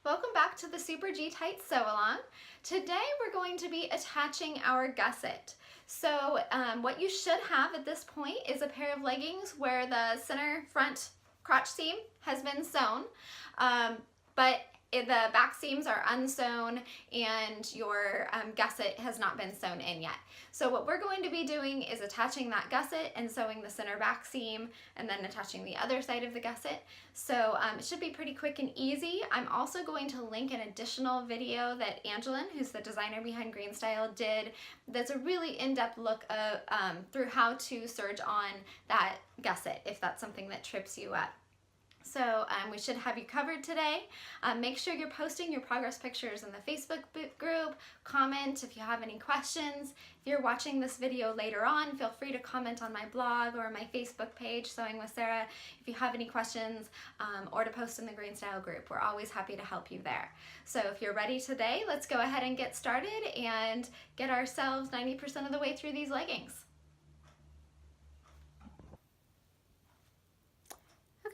Welcome back to the Super G Tight Sew Along. Today we're going to be attaching our gusset. So what you should have at this point is a pair of leggings where the center front crotch seam has been sewn, but the back seams are unsewn and your gusset has not been sewn in yet. So what we're going to be doing is attaching that gusset and sewing the center back seam and then attaching the other side of the gusset. So it should be pretty quick and easy. I'm also going to link an additional video that Angelin, who's the designer behind Green Style, did that's a really in-depth look of, through how to serge on that gusset if that's something that trips you up. So we should have you covered today. Make sure you're posting your progress pictures in the Facebook group. Comment if you have any questions. If you're watching this video later on, feel free to comment on my blog or my Facebook page, Sewing with Sarah, if you have any questions, or to post in the Green Style group. We're always happy to help you there. So if you're ready today, let's go ahead and get started and get ourselves 90% of the way through these leggings.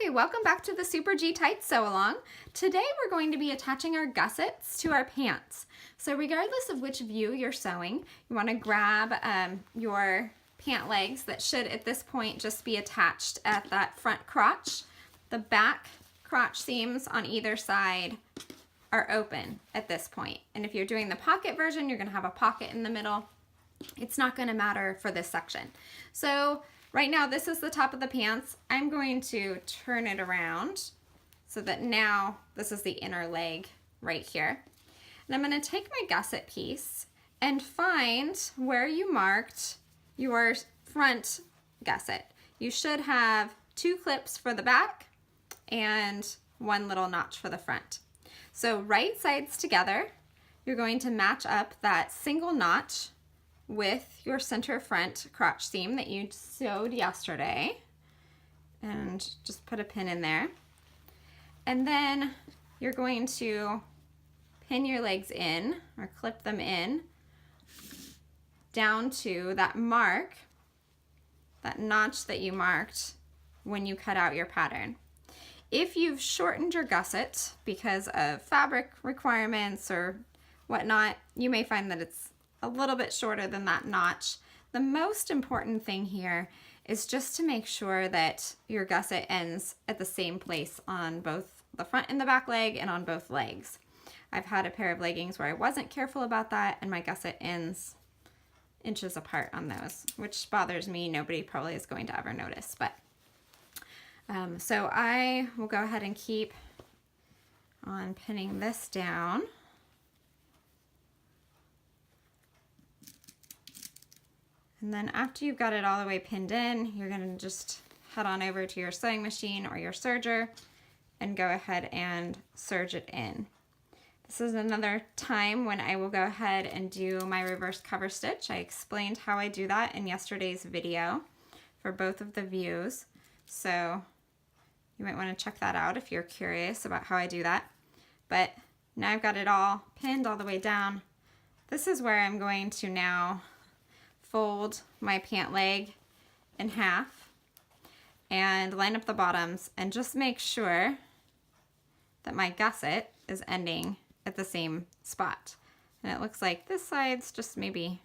Okay, welcome back to the Super G Tight Sew Along. Today we're going to be attaching our gussets to our pants. So regardless of which view you're sewing, you want to grab your pant legs that should at this point just be attached at that front crotch. The back crotch seams on either side are open at this point. And if you're doing the pocket version, you're going to have a pocket in the middle. It's not going to matter for this section. So right now, this is the top of the pants. I'm going to turn it around so that now this is the inner leg right here. And I'm going to take my gusset piece and find where you marked your front gusset. You should have 2 clips for the back and 1 little notch for the front. So right sides together, you're going to match up that single notch with your center front crotch seam that you sewed yesterday, and just put a pin in there. And then you're going to pin your legs in or clip them in down to that mark, that notch that you marked when you cut out your pattern. If you've shortened your gusset because of fabric requirements or whatnot, you may find that it's a little bit shorter than that notch. The most important thing here is just to make sure that your gusset ends at the same place on both the front and the back leg and on both legs. I've had a pair of leggings where I wasn't careful about that and my gusset ends inches apart on those, which bothers me. Nobody probably is going to ever notice, but so I will go ahead and keep on pinning this down. And then after you've got it all the way pinned in, you're going to just head on over to your sewing machine or your serger and go ahead and serge it in. This is another time when I will go ahead and do my reverse cover stitch. I explained how I do that in yesterday's video for both of the views. So you might want to check that out if you're curious about how I do that. But now I've got it all pinned all the way down. This is where I'm going to now fold my pant leg in half and line up the bottoms and just make sure that my gusset is ending at the same spot. And it looks like this side's just maybe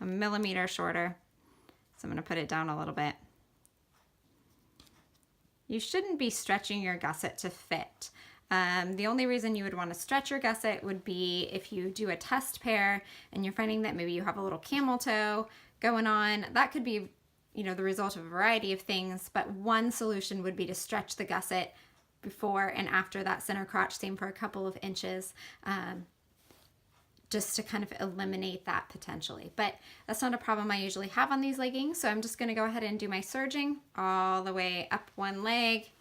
a millimeter shorter. So I'm going to put it down a little bit. You shouldn't be stretching your gusset to fit. The only reason you would want to stretch your gusset would be if you do a test pair and you're finding that maybe you have a little camel toe going on. That could be, the result of a variety of things, but one solution would be to stretch the gusset before and after that center crotch seam for a couple of inches, just to kind of eliminate that potentially. But that's not a problem I usually have on these leggings, so I'm just going to go ahead and do my serging all the way up one leg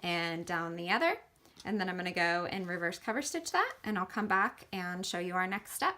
and down the other. And then I'm going to go and reverse cover stitch that, and I'll come back and show you our next step.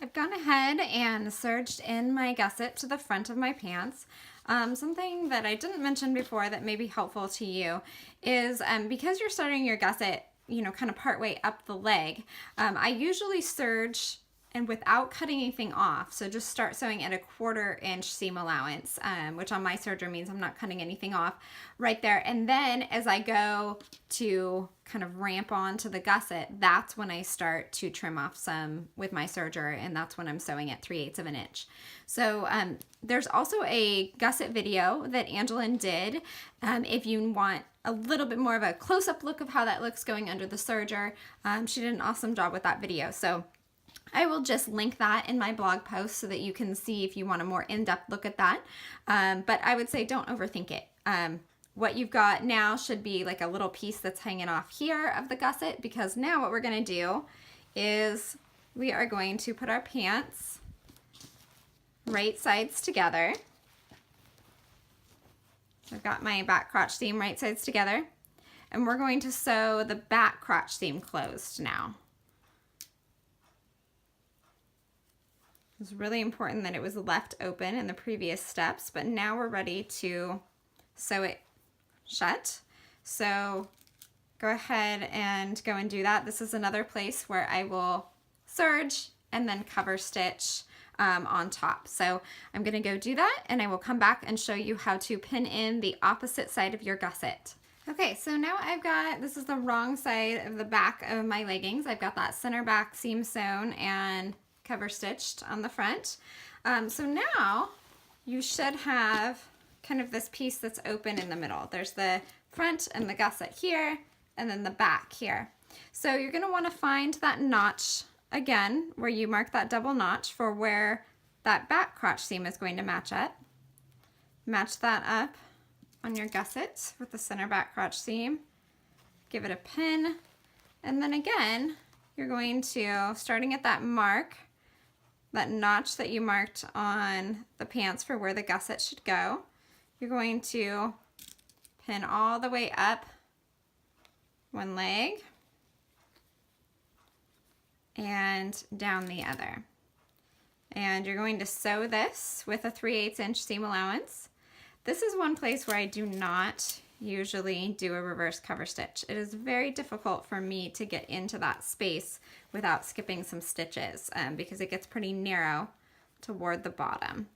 I've gone ahead and serged in my gusset to the front of my pants. Something that I didn't mention before that may be helpful to you is because you're starting your gusset, kind of partway up the leg, I usually serge and without cutting anything off. So just start sewing at a 1/4 inch seam allowance, which on my serger means I'm not cutting anything off right there. And then as I go to kind of ramp onto the gusset, that's when I start to trim off some with my serger, and that's when I'm sewing at 3/8 of an inch. So there's also a gusset video that Angelyn did. If you want a little bit more of a close-up look of how that looks going under the serger, she did an awesome job with that video. So I will just link that in my blog post so that you can see if you want a more in-depth look at that. But I would say don't overthink it. What you've got now should be like a little piece that's hanging off here of the gusset, because now what we're going to do is we are going to put our pants right sides together. So I've got my back crotch seam right sides together, and we're going to sew the back crotch seam closed now. It's really important that it was left open in the previous steps, but now we're ready to sew it shut. So go ahead and go and do that. This is another place where I will serge and then cover stitch on top. So I'm gonna go do that, and I will come back and show you how to pin in the opposite side of your gusset. Okay, so now I've got, this is the wrong side of the back of my leggings. I've got that center back seam sewn and cover stitched on the front. So now you should have kind of this piece that's open in the middle. There's the front and the gusset here, and then the back here. So you're going to want to find that notch again where you mark that double notch for where that back crotch seam is going to match up. Match that up on your gusset with the center back crotch seam. Give it a pin, and then again you're going to, starting at that mark, that notch that you marked on the pants for where the gusset should go, you're going to pin all the way up one leg and down the other. And you're going to sew this with a 3/8 inch seam allowance. This is one place where I do not usually do a reverse cover stitch. It is very difficult for me to get into that space without skipping some stitches because it gets pretty narrow toward the bottom.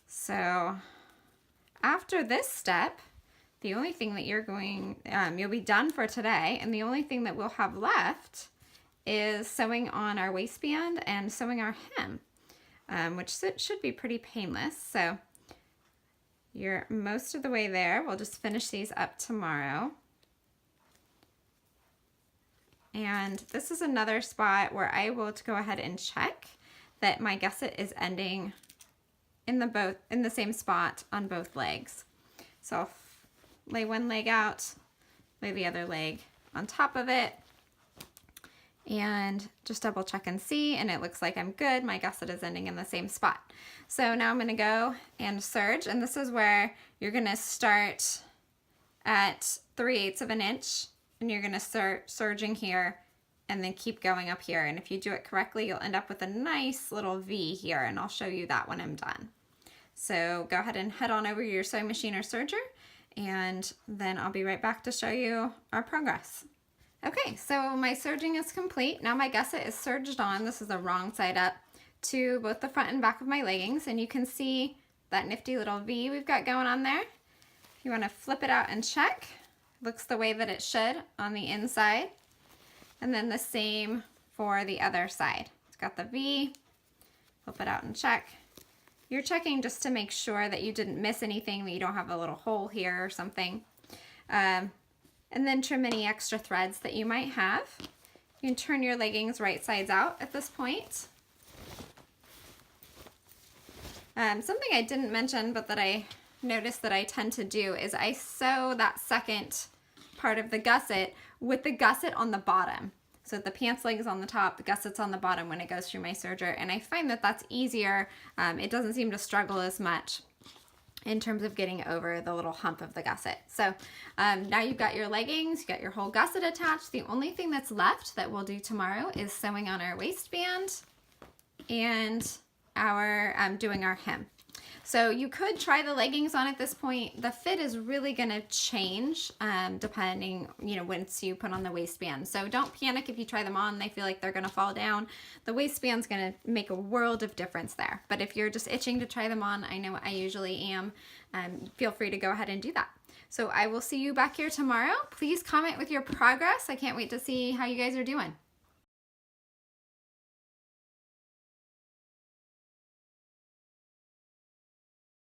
So after this step, the only thing that you're going, you'll be done for today, and the only thing that we'll have left is sewing on our waistband and sewing our hem, which should be pretty painless. So you're most of the way there. We'll just finish these up tomorrow. And this is another spot where I will go ahead and check that my gusset is ending in the same spot on both legs. So I'll lay one leg out, lay the other leg on top of it, and just double check and see, and it looks like I'm good. My gusset is ending in the same spot. So now I'm going to go and serge, and this is where you're going to start at 3/8 of an inch, and you're going to start serging here and then keep going up here. And if you do it correctly, you'll end up with a nice little V here, and I'll show you that when I'm done. So go ahead and head on over to your sewing machine or serger, and then I'll be right back to show you our progress. Okay, so my serging is complete. Now my gusset is serged on. This is the wrong side up to both the front and back of my leggings, and you can see that nifty little V we've got going on there. If you want to flip it out and check, looks the way that it should on the inside. And then the same for the other side. It's got the V, flip it out and check. You're checking just to make sure that you didn't miss anything, that you don't have a little hole here or something. And then trim any extra threads that you might have. You can turn your leggings right sides out at this point. Something I didn't mention but that I noticed that I tend to do is I sew that second part of the gusset with the gusset on the bottom. So the pants leg is on the top, the gusset's on the bottom when it goes through my serger, and I find that that's easier. It doesn't seem to struggle as much in terms of getting over the little hump of the gusset. So now you've got your leggings, you got your whole gusset attached. The only thing that's left that we'll do tomorrow is sewing on our waistband and our doing our hem. So you could try the leggings on at this point. The fit is really going to change depending, once you put on the waistband. So don't panic if you try them on. They feel like they're going to fall down. The waistband's going to make a world of difference there. But if you're just itching to try them on, I know I usually am, feel free to go ahead and do that. So I will see you back here tomorrow. Please comment with your progress. I can't wait to see how you guys are doing.